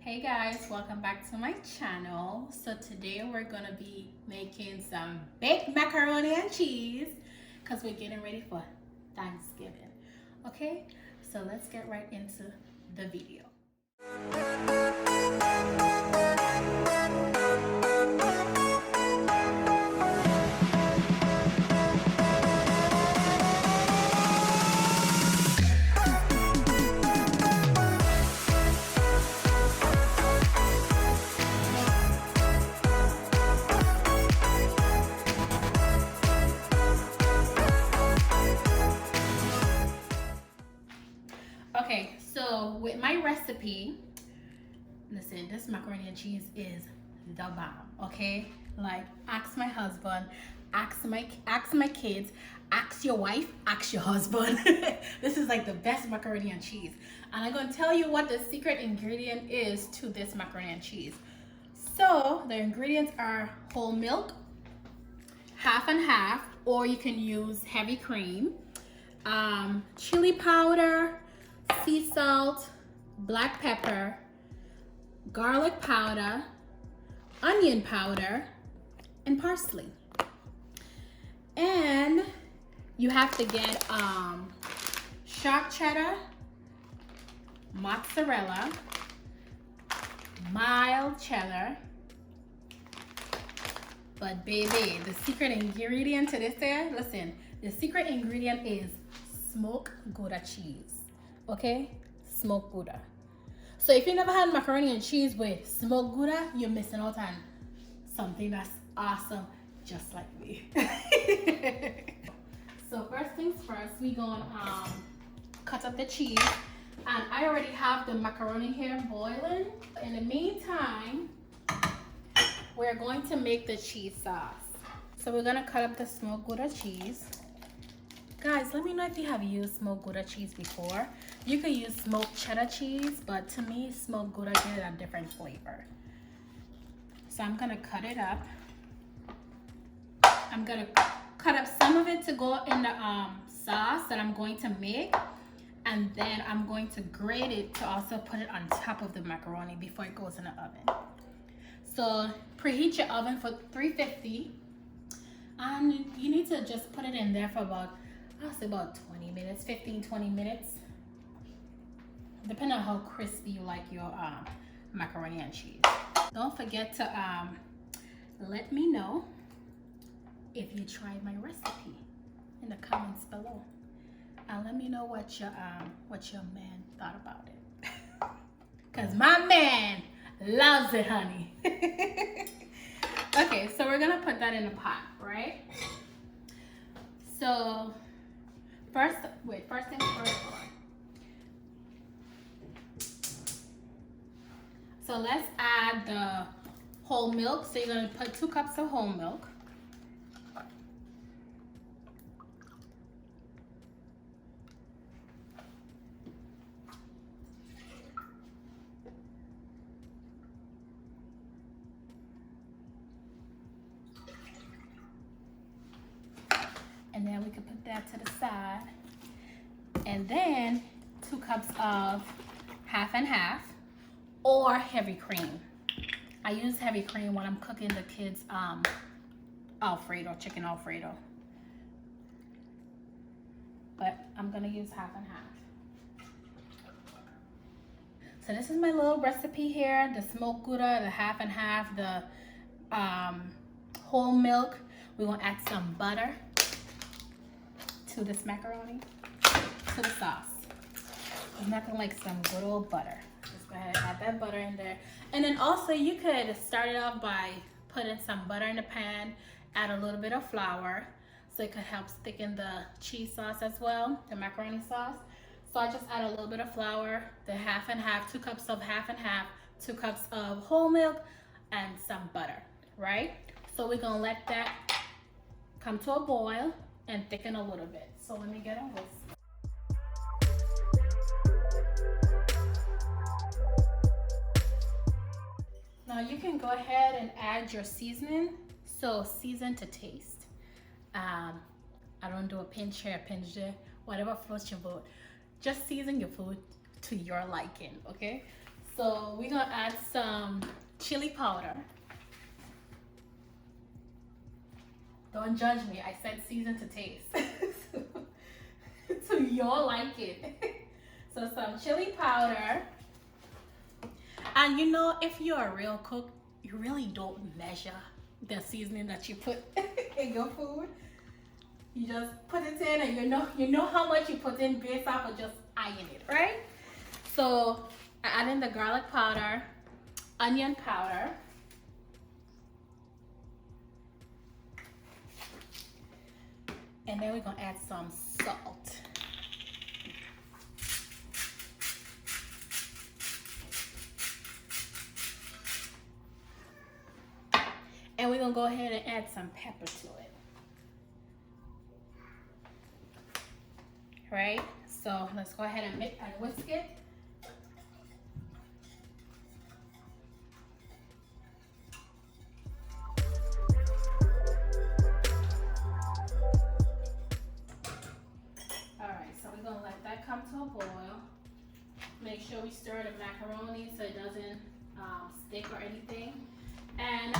Hey guys, welcome back to my channel. So today we're gonna be making some baked macaroni and cheese because we're getting ready for Thanksgiving. Okay, so let's get right into the video. Okay, so with my recipe, listen, this macaroni and cheese is the bomb, okay? Like, ask my husband, ask my kids, ask your wife, ask your husband. This is like the best macaroni and cheese. And I'm gonna tell you what the secret ingredient is to this macaroni and cheese. So the ingredients are whole milk, half and half, or you can use heavy cream, chili powder, sea salt, black pepper, garlic powder, onion powder, and parsley. And you have to get sharp cheddar, mozzarella, mild cheddar. But baby, the secret ingredient to this there, listen, the secret ingredient is smoked Gouda cheese. Okay, smoked Gouda. So if you never had macaroni and cheese with smoked Gouda, you're missing out on something that's awesome, just like me. So first things first, we gonna cut up the cheese, and I already have the macaroni here boiling. In the meantime, we're going to make the cheese sauce. So we're gonna cut up the smoked Gouda cheese. Guys, let me know if you have used smoked Gouda cheese before. You could use smoked cheddar cheese, but to me, smoked Gouda gives it a different flavor. So I'm gonna cut it up. I'm gonna cut up some of it to go in the sauce that I'm going to make. And then I'm going to grate it to also put it on top of the macaroni before it goes in the oven. So preheat your oven for 350. And you need to just put it in there for about, I'll say about 20 minutes, 15-20 minutes. Depending on how crispy you like your macaroni and cheese. Don't forget to let me know if you tried my recipe in the comments below. And let me know what your man thought about it. Cause my man loves it, honey. Okay, so we're gonna put that in a pot, right? So first things first. So let's add the whole milk. So you're gonna put 2 cups of whole milk. And then we can put that to the side. And then 2 cups of half and half or heavy cream. I use heavy cream when I'm cooking the kids Alfredo, chicken Alfredo. But I'm gonna use half and half. So this is my little recipe here, the smoked Gouda, the half and half, the whole milk. We're gonna add some butter to this macaroni, to the sauce. There's nothing like some good old butter. Just go ahead and add that butter in there. And then also you could start it off by putting some butter in the pan, add a little bit of flour, so it could help thicken the cheese sauce as well, the macaroni sauce. So I just add a little bit of flour, the half and half, 2 cups of half and half, 2 cups of whole milk, and some butter, right? So we're gonna let that come to a boil and thicken a little bit. So let me get a whisk. Now you can go ahead and add your seasoning. So season to taste. I don't do a pinch here, a pinch there, whatever floats your boat. Just season your food to your liking, okay? So we're gonna add some chili powder. Don't judge me. I said season to taste. So you'll like it. So some chili powder. And you know, if you're a real cook, you really don't measure the seasoning that you put in your food. You just put it in and you know how much you put in based off of just eyeing it, right? So I add in the garlic powder, onion powder, and then we're gonna add some salt. And we're gonna go ahead and add some pepper to it. Right? So let's go ahead and mix and whisk it. Alright, so we're gonna let that come to a boil. Make sure we stir the macaroni so it doesn't stick or anything. And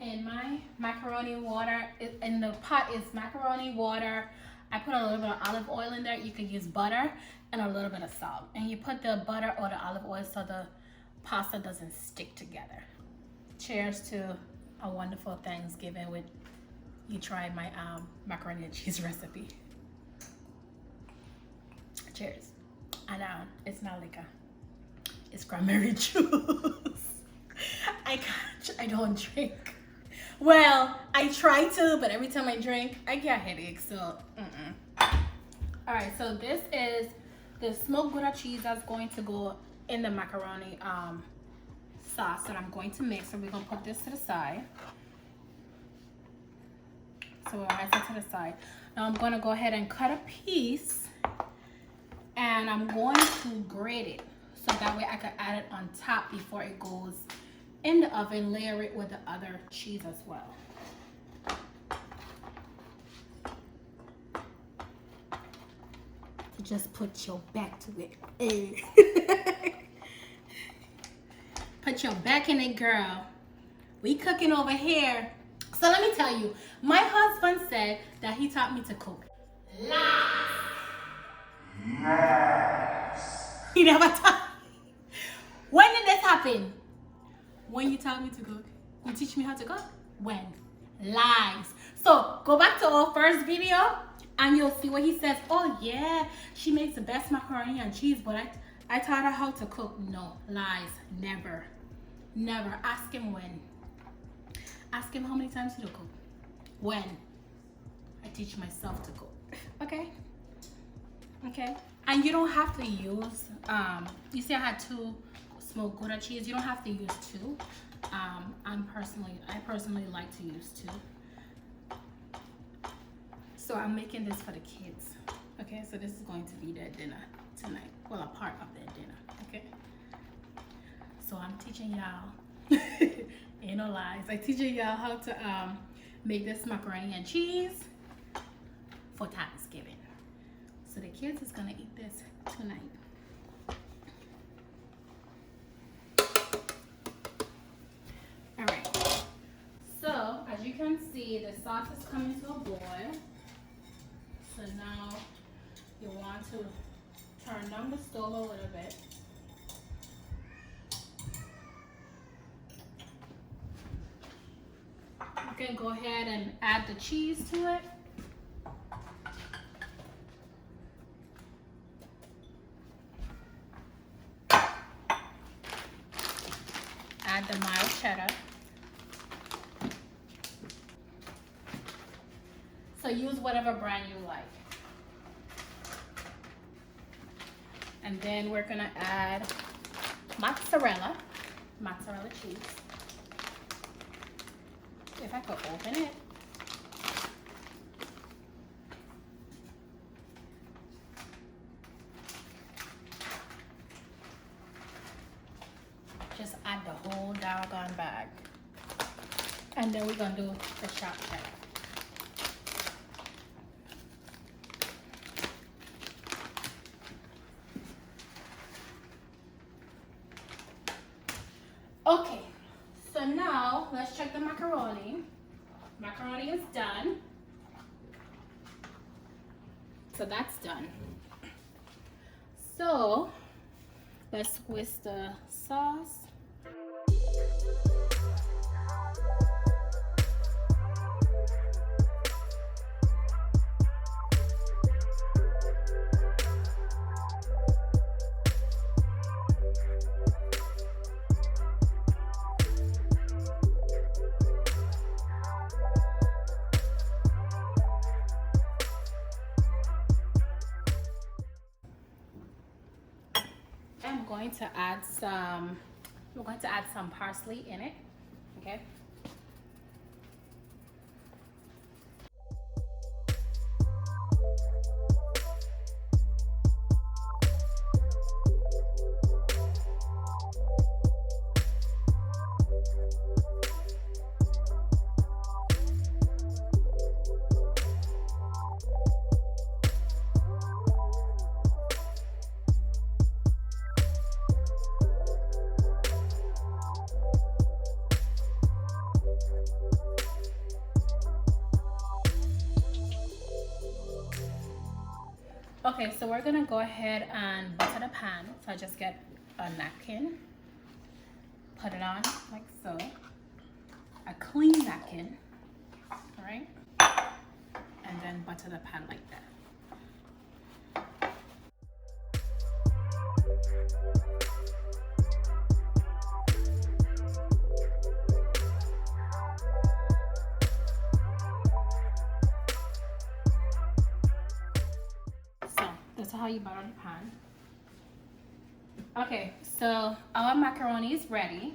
in my macaroni water, in the pot is macaroni water. I put a little bit of olive oil in there. You can use butter and a little bit of salt. And you put the butter or the olive oil so the pasta doesn't stick together. Cheers to a wonderful Thanksgiving with you try my macaroni and cheese recipe. Cheers. And it's not liquor. It's cranberry juice. I don't drink. Well, I try to, but every time I drink, I get headaches. So, All right, so this is the smoked Gouda cheese that's going to go in the macaroni sauce that I'm going to mix. So we're gonna put this to the side. So we'll rise it to the side. Now I'm gonna go ahead and cut a piece, and I'm going to grate it so that way I can add it on top before it goes in the oven. Layer it with the other cheese as well. Just put your back to it. Hey. Put your back in it, girl. We cooking over here. So let me tell you, my husband said that he taught me to cook. Lies. He never taught me. When did this happen? When you taught me to cook. You teach me how to cook? When? Lies. So go back to our first video and you'll see what he says. Oh yeah, she makes the best macaroni and cheese, but I taught her how to cook. No, lies. Never. Never. Ask him when. Ask him how many times he to cook. When? I teach myself to cook. Okay? Okay? And you don't have to use, you see I had 2 smoked Gouda cheese. You don't have to use 2. I personally like to use 2. So I'm making this for the kids. Okay, so this is going to be their dinner tonight. Well, a part of their dinner. Okay. So I'm teaching y'all, ain't no lies. I'm teaching y'all how to make this macaroni and cheese for Thanksgiving. So the kids is gonna eat this tonight. All right. So as you can see, the sauce is coming to a boil. So now you want to turn down the stove a little bit. You can go ahead and add the cheese to it. Add the mild cheddar. So use whatever brand you like. And then we're gonna add mozzarella cheese. If I could open it. Just add the whole doggone bag. And then we're gonna do the chopped cheddar. Okay, so now let's check the macaroni. Macaroni is done. So that's done. So let's whisk the sauce. I'm going to add some, we're going to add some parsley in it, okay? Okay, so we're gonna go ahead and butter the pan. So I just get a napkin, put it on like so, a clean napkin, all right? And then butter the pan like that. That's how you butter the pan. Okay, so our macaroni is ready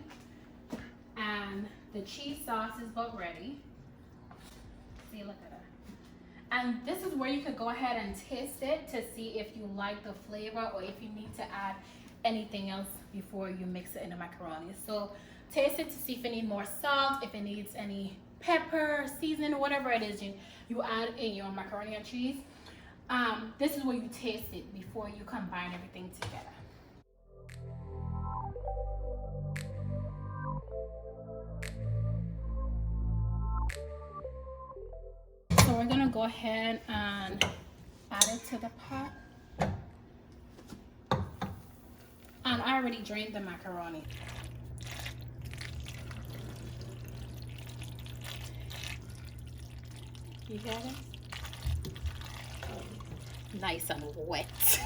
and the cheese sauce is about ready. See, look at that. And this is where you could go ahead and taste it to see if you like the flavor or if you need to add anything else before you mix it in the macaroni. So taste it to see if it needs more salt, if it needs any pepper, seasoning, whatever it is you add in your macaroni and cheese. This is where you taste it before you combine everything together. So we're gonna go ahead and add it to the pot. And I already drained the macaroni. You hear it? Nice and wet.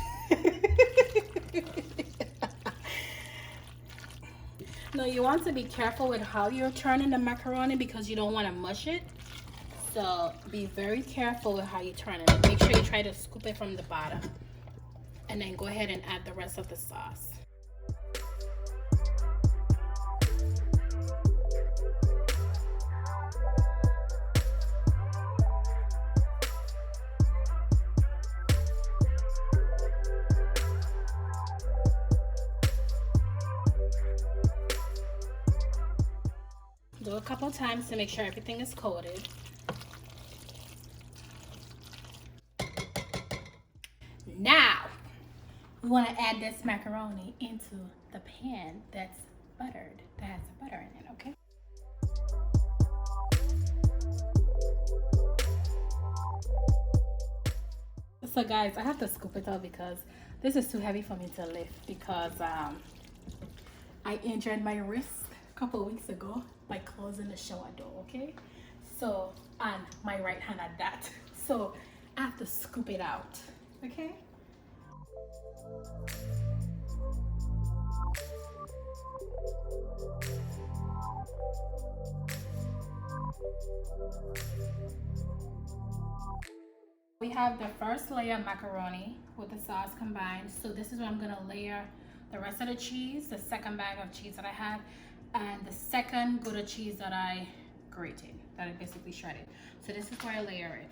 No, you want to be careful with how you're turning the macaroni because you don't want to mush it. So be very careful with how you turn it. Make sure you try to scoop it from the bottom. And then go ahead and add the rest of the sauce. Do a couple times to make sure everything is coated. Now, we want to add this macaroni into the pan that's buttered, that has the butter in it, okay? So guys, I have to scoop it out because this is too heavy for me to lift because I injured my wrist a couple of weeks ago by closing the shower door, okay? So, and my right hand at that. So I have to scoop it out, okay? We have the first layer of macaroni with the sauce combined. So this is where I'm gonna layer the rest of the cheese, the second bag of cheese that I had, and the second Gouda cheese that I grated, that I basically shredded. So this is where I layer it.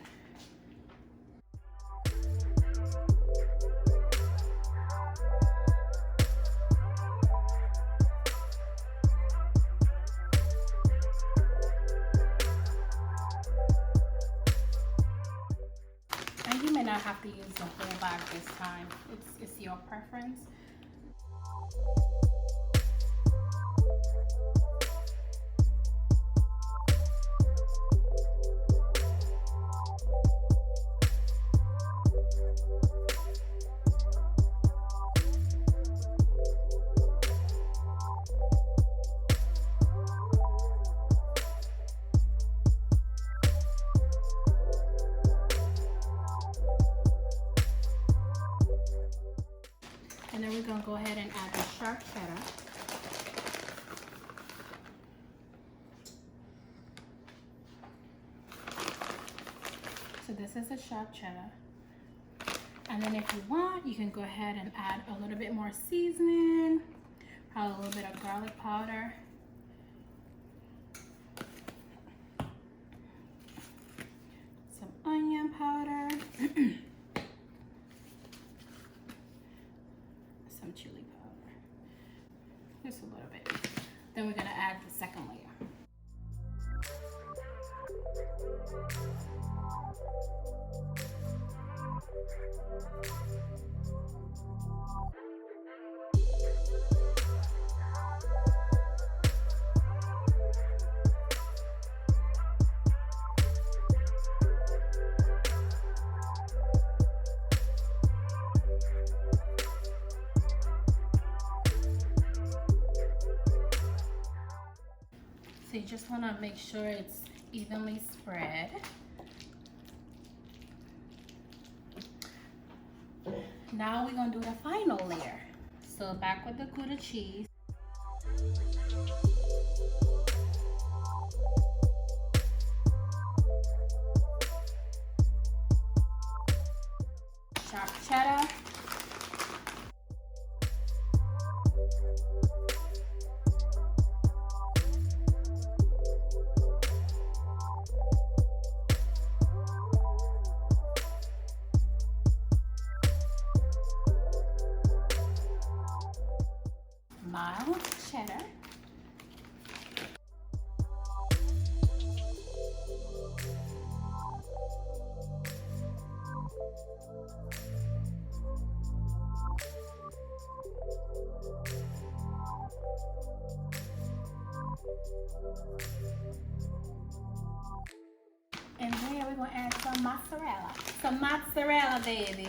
And you may not have to use the whole bag this time. It's your preference. And then we're gonna go ahead and add the sharp cheddar. So this is a sharp cheddar. And then if you want, you can go ahead and add a little bit more seasoning, probably a little bit of garlic powder. Some onion powder. Some chili powder. Just a little bit. Then we're gonna add the second layer. So you just want to make sure it's evenly spread. Now we're going to do the final layer. So back with the Gouda cheese. Sharp cheddar. Mild cheddar. And then we're going to add some mozzarella. Some mozzarella, baby.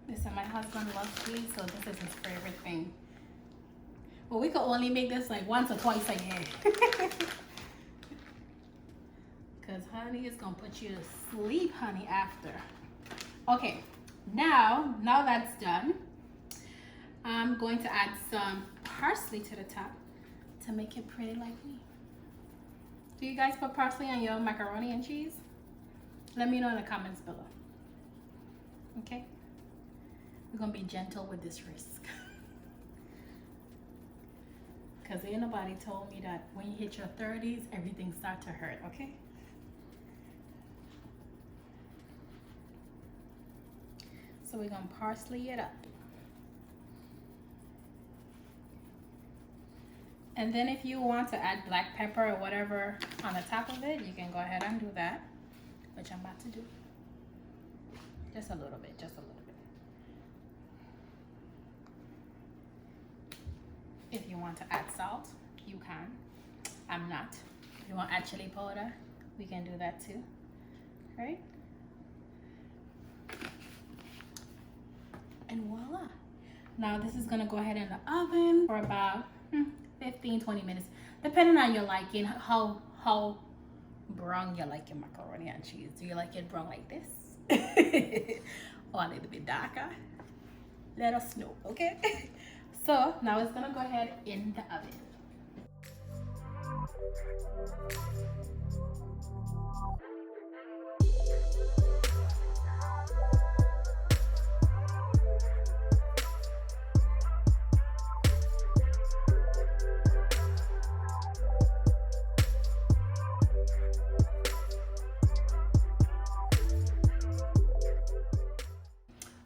Listen, my husband loves cheese, so this is his favorite thing. Well, we could only make this like once or twice a year. Because honey is going to put you to sleep, honey, after. Okay, now that's done, I'm going to add some parsley to the top to make it pretty like me. Do you guys put parsley on your macaroni and cheese? Let me know in the comments below. Okay? We're going to be gentle with this risk. Because ain't nobody told me that when you hit your 30s, everything starts to hurt, okay? So we're going to parsley it up. And then if you want to add black pepper or whatever on the top of it, you can go ahead and do that, which I'm about to do. Just a little bit, just a little bit. If you want to add salt, you can. I'm not. If you want to add chili powder, we can do that too, right? And voila. Now this is gonna go ahead in the oven for about 15-20 minutes, depending on your liking, how brown you like your macaroni and cheese. Do you like it brown like this? Or a little bit darker? Let us know, okay? So now it's gonna go ahead in the oven.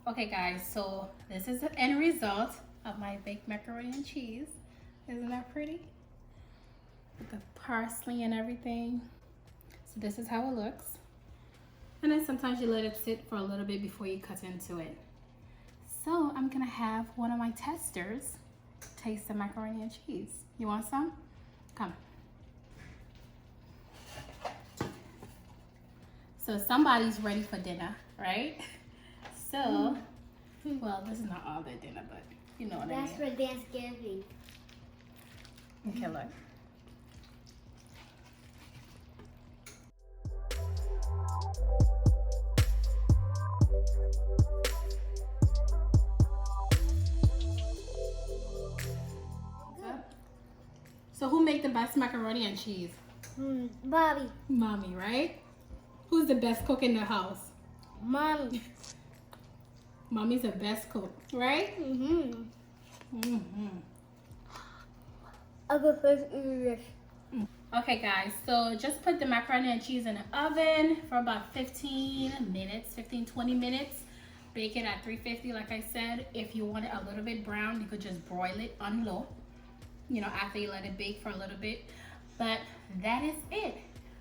Okay guys, so this is the end result of my baked macaroni and cheese. Isn't that pretty? With the parsley and everything. So this is how it looks. And then sometimes you let it sit for a little bit before you cut into it. So I'm gonna have one of my testers taste the macaroni and cheese. You want some? Come. So somebody's ready for dinner, right? So, well, this is not all their dinner, but you know what I mean. That's for Thanksgiving. Okay, look. So who make the best macaroni and cheese? Bobby. Mommy, right? Who's the best cook in the house? Mommy. Mommy's the best cook, right? I'll go first eat this. Okay guys, so just put the macaroni and cheese in the oven for about 20 minutes. Bake it at 350 like I said. If you want it a little bit brown, you could just broil it on low, you know, after you let it bake for a little bit. But that is it.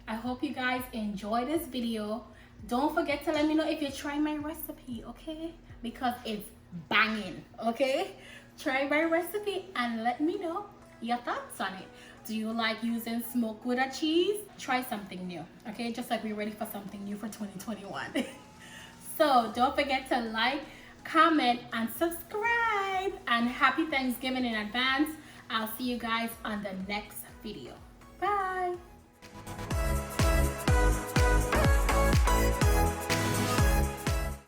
I hope you guys enjoy this video. Don't forget to let me know if you try my recipe, okay? Because it's banging, okay? Try my recipe and let me know your thoughts on it. Do you like using smoked Gouda cheese? Try something new, okay? Just like we're ready for something new for 2021. So don't forget to like, comment, and subscribe. And happy Thanksgiving in advance. I'll see you guys on the next video. Bye.